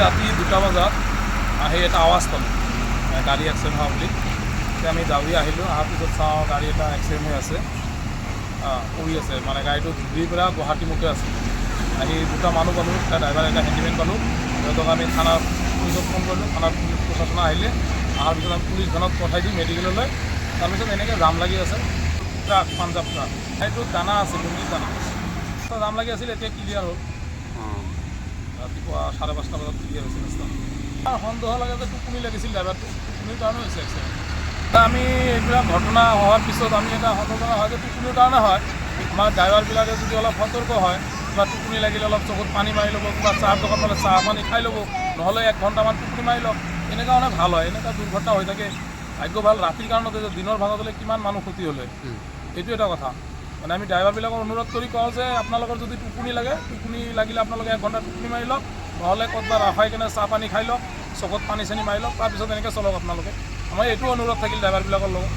ৰাতি 2টা বজাত আহি এটা আৱাজ পালোঁ গাড়ী এক্সিডেণ্ট হোৱা বুলি। তেতিয়া আমি দাউৰি আহিলোঁ। অহাৰ পিছত চাওঁ গাড়ী এটা এক্সিডেণ্ট হৈ আছে, পৰি আছে, মানে গাড়ীটো ধুবুৰীৰ পৰা গুৱাহাটীমুখে আছে। আহি 2টা মানুহ পালোঁ, এটা ড্ৰাইভাৰ এটা হেণ্ডিমেন পালোঁ। সিহঁতক আমি থানাত পুলিচক ফোন কৰিলোঁ। থানাত পুলিচ প্ৰশাসন আহিলে। অহাৰ পিছত আমি পুলিচ ভেনত পঠাই দিওঁ মেডিকেললৈ। তাৰপিছত এনেকৈ জাম লাগি আছে ট্ৰাক, পাঞ্জাৱ ট্ৰাক, সেইটোত দানা আছে, লুংগিত দানা জাম লাগি আছিল। এতিয়া ক্লিয়াৰ হ'ল, ৰাতিপুৱা 5:30 বজাত ক্লিয়াৰ হৈছিল ৰাস্তা। সন্দেহ লাগে যে টোপনি লাগিছিল ড্ৰাইভাৰটো, টোপনিৰ কাৰণে হৈছে এক্সিডেণ্ট। আমি এইবিলাক ঘটনা হোৱাৰ পিছত আমি এটা সন্দেহ হয় যে টোপনিৰ কাৰণে হয়। আমাৰ ড্ৰাইভাৰবিলাকে যদি অলপ সতৰ্ক হয়, বা টোপনি লাগিলে অলপ চকুত পানী মাৰি ল'ব, কিবা চাহৰ দোকান পালে চাহ পানী খাই ল'ব, নহ'লে 1 ঘণ্টামান টোপনি মাৰি লওক, এনেকুৱা মানে ভাল হয়। এনেকুৱা দুৰ্ঘটনা হৈ থাকে। ভাগ্য ভাল ৰাতিৰ কাৰণতে যে দিনৰ ভাগত হ'লে কিমান মানুহ ক্ষতি হ'লে, এইটো এটা কথা। মানে আমি ড্ৰাইভাৰবিলাকক অনুৰোধ কৰি কওঁ যে আপোনালোকৰ যদি টোপনি লাগে, টোপনি লাগিলে আপোনালোকে 1 ঘণ্টা টোপনি মাৰি লওক, নহ'লে ক'ৰবাত ৰখাই কেনে চাহ পানী খাই লওক, চকুত পানী চানী মাৰি লওক, তাৰপিছত এনেকৈ চলক আপোনালোকে। আমাৰ এইটো অনুৰোধ থাকিল ড্ৰাইভাৰবিলাকৰ লগত।